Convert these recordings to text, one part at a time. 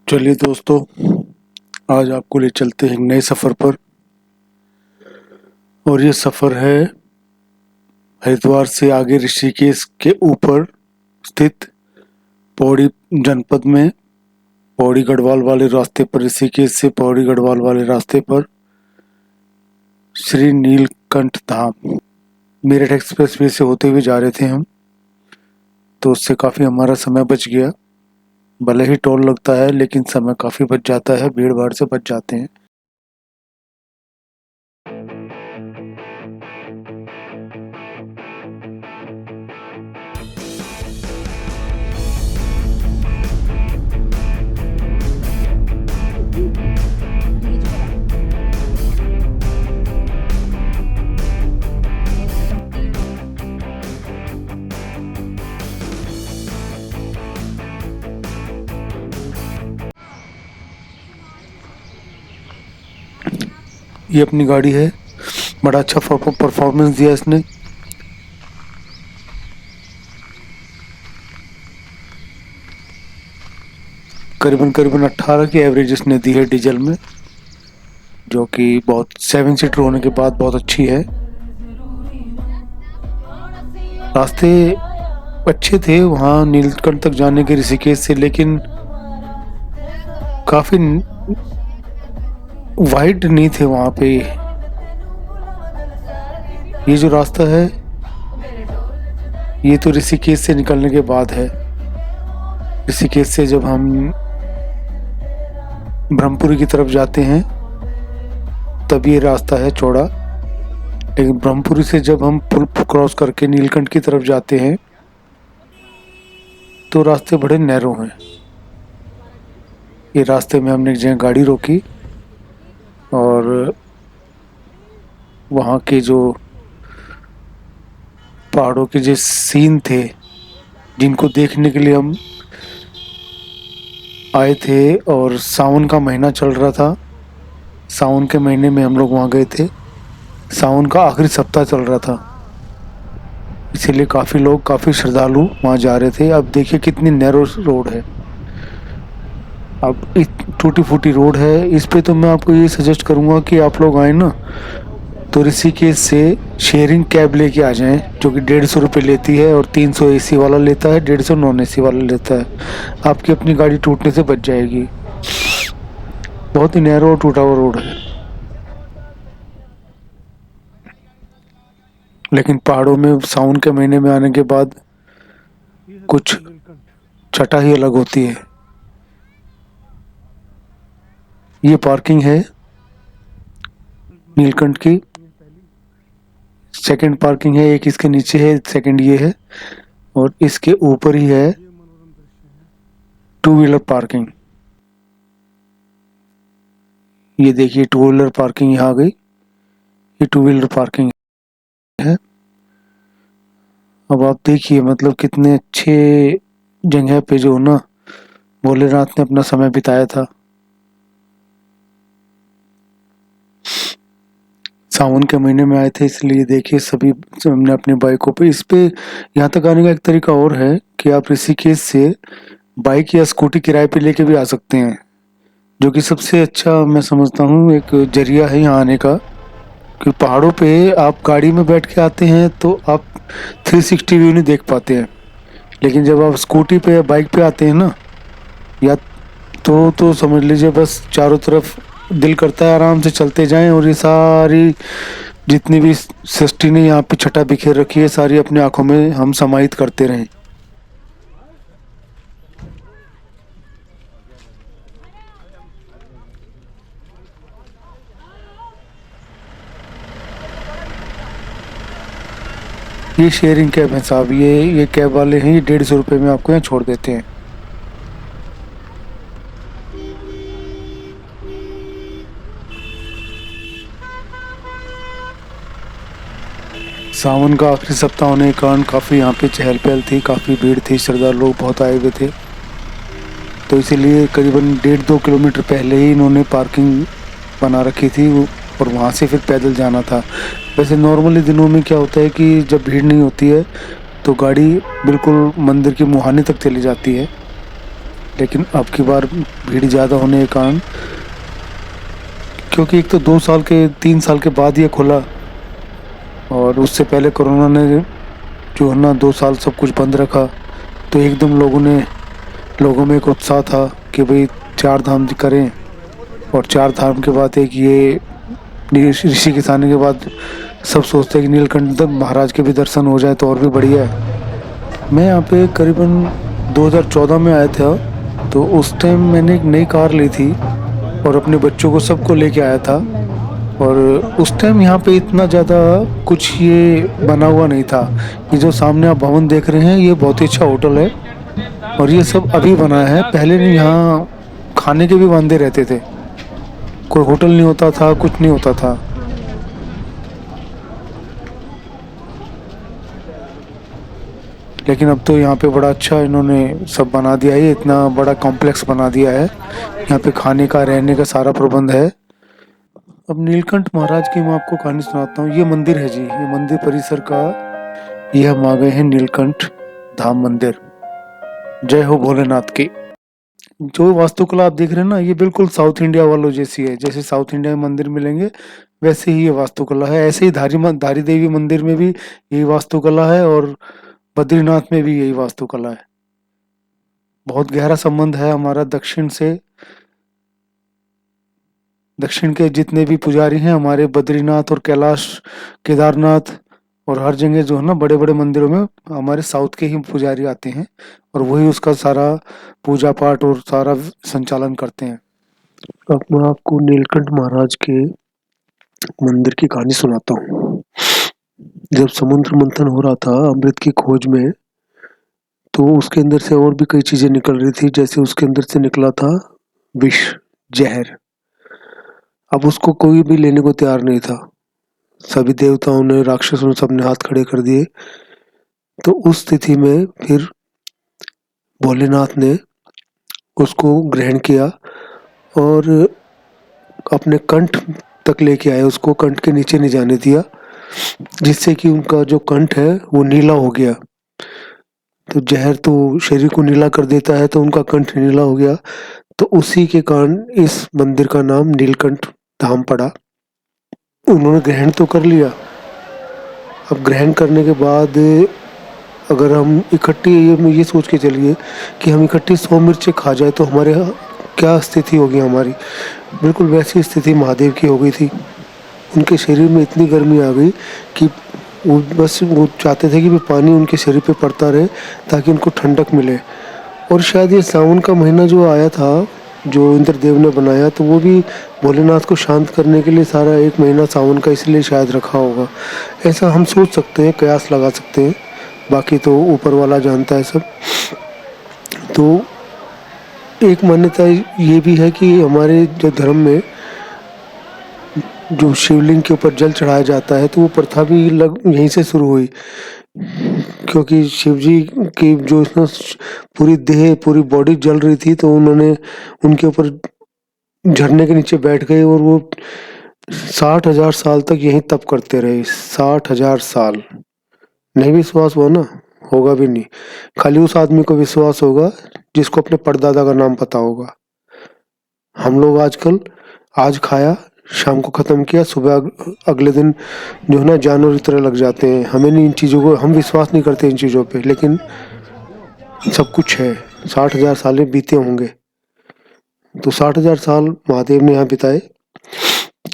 चलिए दोस्तों, आज आपको ले चलते हैं एक नए सफ़र पर। और ये सफ़र है हरिद्वार से आगे ऋषिकेश के ऊपर स्थित पौड़ी जनपद में, पौड़ी गढ़वाल वाले रास्ते पर, ऋषिकेश से पौड़ी गढ़वाल वाले रास्ते पर श्री नीलकंठ धाम मेरठ एक्सप्रेसवे से होते हुए जा रहे थे हम। तो उससे काफ़ी हमारा समय बच गया। भले ही टोल लगता है लेकिन समय काफ़ी बच जाता है, भीड़ भाड़ से बच जाते हैं। ये अपनी गाड़ी है, बड़ा अच्छा परफॉर्मेंस दिया इसने। करीबन 18 की एवरेज इसने दी है डीजल में, जो कि बहुत 7 सीटर होने के बाद बहुत अच्छी है। रास्ते अच्छे थे वहाँ नीलकंठ तक जाने के ऋषिकेश से, लेकिन काफी वाइड नहीं थे वहाँ पे। ये जो रास्ता है ये तो ऋषिकेश से निकलने के बाद है। ऋषिकेश से जब हम ब्रह्मपुरी की तरफ जाते हैं तब ये रास्ता है चौड़ा, लेकिन ब्रह्मपुरी से जब हम पुल क्रॉस करके नीलकंठ की तरफ जाते हैं तो रास्ते बड़े नैरो हैं। ये रास्ते में हमने एक जगह गाड़ी रोकी और वहाँ के जो पहाड़ों के जो सीन थे जिनको देखने के लिए हम आए थे, और सावन का महीना चल रहा था। सावन के महीने में हम लोग वहाँ गए थे, सावन का आखिरी सप्ताह चल रहा था, इसीलिए काफ़ी लोग, काफ़ी श्रद्धालु वहाँ जा रहे थे। अब देखिए कितनी नैरो रोड है, अब टूटी फूटी रोड है। इस पे तो मैं आपको ये सजेस्ट करूँगा कि आप लोग आए ना तो ऋषिकेश से शेयरिंग कैब लेके आ जाएं, जो कि 150 रुपये लेती है, और 300 एसी वाला लेता है, 150 नॉन एसी वाला लेता है। आपकी अपनी गाड़ी टूटने से बच जाएगी। बहुत ही नैरो और टूटा हुआ रोड है, लेकिन पहाड़ों में सावन के महीने में आने के बाद कुछ छटा ही अलग होती है। ये पार्किंग है नीलकंठ की, सेकंड पार्किंग है, एक इसके नीचे है, सेकंड ये है, और इसके ऊपर ही है 2 व्हीलर पार्किंग। ये देखिए 2 व्हीलर पार्किंग यहाँ आ गई, ये 2 व्हीलर पार्किंग है। अब आप देखिए मतलब कितने अच्छे जगह पे जो ना भोलेनाथ ने अपना समय बिताया था। सावन के महीने में आए थे, इसलिए देखिए सभी हमने अपने बाइकों पे, इस पे यहाँ तक आने का एक तरीका और है कि आप ऋषिकेश से बाइक या स्कूटी किराए पे लेके भी आ सकते हैं, जो कि सबसे अच्छा मैं समझता हूँ एक जरिया है यहाँ आने का। कि पहाड़ों पे आप गाड़ी में बैठ के आते हैं तो आप 360 व्यू नहीं देख पाते हैं, लेकिन जब आप स्कूटी पे या बाइक पे आते हैं ना, या तो समझ लीजिए बस चारों तरफ दिल करता है आराम से चलते जाएं, और ये सारी जितनी भी सृष्टि ने यहाँ पे छटा बिखेर रखी है सारी अपनी आंखों में हम समाहित करते रहें। ये शेयरिंग कैब है साहब, ये कैब वाले हैं, ये 150 रुपये में आपको यहाँ छोड़ देते हैं। सावन का आखिरी सप्ताह होने के कारण काफ़ी यहाँ पे चहल पहल थी, काफ़ी भीड़ थी, श्रद्धालु लोग बहुत आए हुए थे। तो इसीलिए करीबन 1.5-2 किलोमीटर पहले ही इन्होंने पार्किंग बना रखी थी, और वहाँ से फिर पैदल जाना था। वैसे नॉर्मली दिनों में क्या होता है कि जब भीड़ नहीं होती है तो गाड़ी बिल्कुल मंदिर के मुहाने तक चली जाती है, लेकिन अब की बार भीड़ ज़्यादा होने के कारण, क्योंकि एक तो 2 साल के 3 साल के बाद ये खुला और उससे पहले कोरोना ने जो है ना 2 साल सब कुछ बंद रखा, तो एकदम लोगों में एक उत्साह था कि भाई 4 धाम करें। और 4 धाम के बाद एक ये ऋषिकेश आने के बाद सब सोचते हैं कि नीलकंठ महाराज के भी दर्शन हो जाए तो और भी बढ़िया है। मैं यहाँ पे करीबन 2014 में आया था, तो उस टाइम मैंने एक नई कार ली थी और अपने बच्चों को सबको लेके आया था। और उस टाइम यहाँ पे इतना ज़्यादा कुछ ये बना हुआ नहीं था। ये जो सामने आप भवन देख रहे हैं ये बहुत ही अच्छा होटल है और ये सब अभी बना है। पहले नहीं, यहाँ खाने के भी वांदे रहते थे, कोई होटल नहीं होता था, कुछ नहीं होता था। लेकिन अब तो यहाँ पे बड़ा अच्छा इन्होंने सब बना दिया है, इतना बड़ा कॉम्प्लेक्स बना दिया है। यहाँ पे खाने का रहने का सारा प्रबंध है। अब नीलकंठ महाराज की मैं आपको कहानी सुनाता हूँ। ये मंदिर है जी, ये मंदिर परिसर का, ये हम आ गए हैं नीलकंठ धाम मंदिर। जय हो भोलेनाथ की। जो वास्तुकला आप देख रहे हैं ना, ये बिल्कुल साउथ इंडिया वालों जैसी है। जैसे साउथ इंडिया में मंदिर मिलेंगे वैसे ही ये वास्तुकला है। ऐसे ही धारी देवी मंदिर में भी यही वास्तुकला है और बद्रीनाथ में भी यही वास्तुकला है। बहुत गहरा संबंध है हमारा दक्षिण से। दक्षिण के जितने भी पुजारी हैं हमारे, बद्रीनाथ और कैलाश, केदारनाथ और हर जगह जो है ना बड़े बड़े मंदिरों में हमारे साउथ के ही पुजारी आते हैं और वही उसका सारा पूजा पाठ और सारा संचालन करते हैं। अब मैं आपको नीलकंठ महाराज के मंदिर की कहानी सुनाता हूँ। जब समुद्र मंथन हो रहा था अमृत की खोज में, तो उसके अंदर से और भी कई चीजें निकल रही थी। जैसे उसके अंदर से निकला था विष, जहर। अब उसको कोई भी लेने को तैयार नहीं था। सभी देवताओं ने, राक्षसों ने, सबने हाथ खड़े कर दिए। तो उस स्थिति में फिर भोलेनाथ ने उसको ग्रहण किया और अपने कंठ तक लेके आए। उसको कंठ के नीचे नहीं जाने दिया, जिससे कि उनका जो कंठ है वो नीला हो गया। तो जहर तो शरीर को नीला कर देता है, तो उनका कंठ नीला हो गया। तो उसी के कारण इस मंदिर का नाम नीलकंठ धाम पड़ा। उन्होंने ग्रहण तो कर लिया। अब ग्रहण करने के बाद अगर हम इकट्ठी ये सोच के चलिए कि हम इकट्ठी 100 मिर्चें खा जाए तो हमारे क्या स्थिति होगी हमारी। बिल्कुल वैसी स्थिति महादेव की हो गई थी। उनके शरीर में इतनी गर्मी आ गई कि वो चाहते थे कि भी पानी उनके शरीर पे पड़ता रहे ताकि उनको ठंडक मिले। और शायद ये सावन का महीना जो आया था, जो इंद्रदेव ने बनाया, तो वो भी भोलेनाथ को शांत करने के लिए सारा एक महीना सावन का इसलिए शायद रखा होगा। ऐसा हम सोच सकते हैं, कयास लगा सकते हैं, बाकी तो ऊपर वाला जानता है सब। तो एक मान्यता ये भी है कि हमारे जो धर्म में जो शिवलिंग के ऊपर जल चढ़ाया जाता है, तो वो प्रथा भी यहीं से शुरू हुई। क्योंकि शिव जी की जो पूरी देह, पूरी बॉडी जल रही थी, तो उन्होंने उनके ऊपर झरने के नीचे बैठ गए और वो 60,000 साल तक यहीं तप करते रहे। 60,000 साल। नहीं विश्वास हुआ ना, होगा भी नहीं। खाली उस आदमी को विश्वास होगा जिसको अपने परदादा का नाम पता होगा। हम लोग आजकल आज खाया, शाम को खत्म किया, सुबह अगले दिन जो है ना जानवर की तरह लग जाते हैं। हमें नहीं, इन चीज़ों को हम विश्वास नहीं करते इन चीज़ों पे, लेकिन सब कुछ है। 60,000 साल बीते होंगे। तो 60,000 साल महादेव ने यहाँ बिताए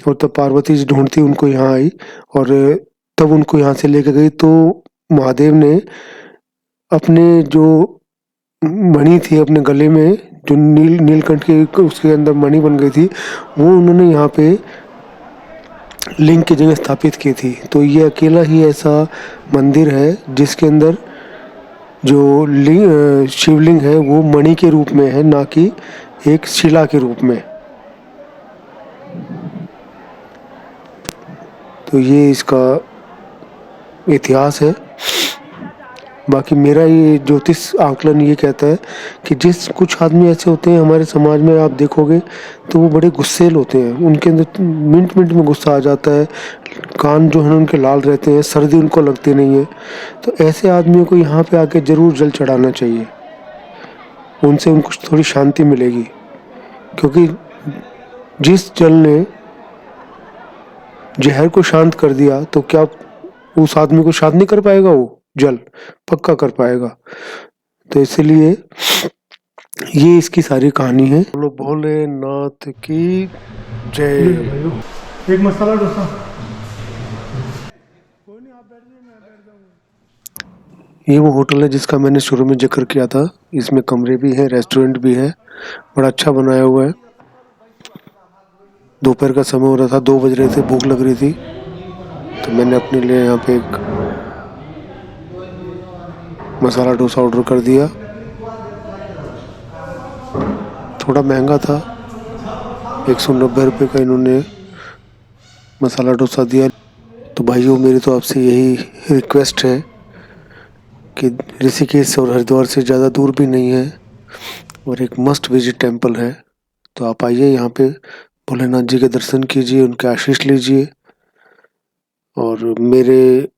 और तब पार्वती जी ढूंढती उनको यहाँ आई और तब उनको यहाँ से लेके गई। तो महादेव ने अपने जो मणि थी अपने गले में, जो नीलकंठ के उसके अंदर मणि बन गई थी, वो उन्होंने यहाँ पे लिंग की जगह स्थापित की थी। तो ये अकेला ही ऐसा मंदिर है जिसके अंदर जो शिवलिंग है वो मणि के रूप में है, ना कि एक शिला के रूप में। तो ये इसका इतिहास है। बाकी मेरा ये ज्योतिष आकलन ये कहता है कि जिस कुछ आदमी ऐसे होते हैं हमारे समाज में, आप देखोगे तो वो बड़े गुस्सेल होते हैं। उनके अंदर मिनट मिनट में गुस्सा आ जाता है। कान जो है उनके लाल रहते हैं, सर्दी उनको लगती नहीं है। तो ऐसे आदमियों को यहाँ पे आके जरूर जल चढ़ाना चाहिए। उनसे उनको थोड़ी शांति मिलेगी, क्योंकि जिस जल ने जहर को शांत कर दिया तो क्या उस आदमी को शांत नहीं कर पाएगा? वो जल पक्का कर पाएगा। तो इसलिए ये इसकी सारी कहानी है। बोलो भोलेनाथ की जय। एक मसाला डोसा। ये वो होटल है जिसका मैंने शुरू में जिक्र किया था। इसमें कमरे भी हैं, रेस्टोरेंट भी है, बड़ा अच्छा बनाया हुआ है। दोपहर का समय हो रहा था, 2 बज रहे थे, भूख लग रही थी, तो मैंने अपने लिए यहाँ पे एक मसाला डोसा ऑर्डर कर दिया। थोड़ा महंगा था, 190 रुपये का इन्होंने मसाला डोसा दिया। तो भाइयों, मेरी तो आपसे यही रिक्वेस्ट है कि ऋषिकेश और हरिद्वार से ज़्यादा दूर भी नहीं है और एक मस्ट विजिट टेम्पल है। तो आप आइए यहाँ पे, भोलेनाथ जी के दर्शन कीजिए, उनके आशीष लीजिए और मेरे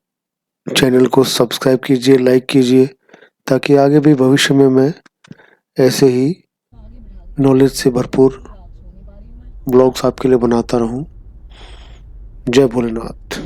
चैनल को सब्सक्राइब कीजिए, लाइक कीजिए, ताकि आगे भी भविष्य में मैं ऐसे ही नॉलेज से भरपूर ब्लॉग्स आपके लिए बनाता रहूं। जय भोलेनाथ।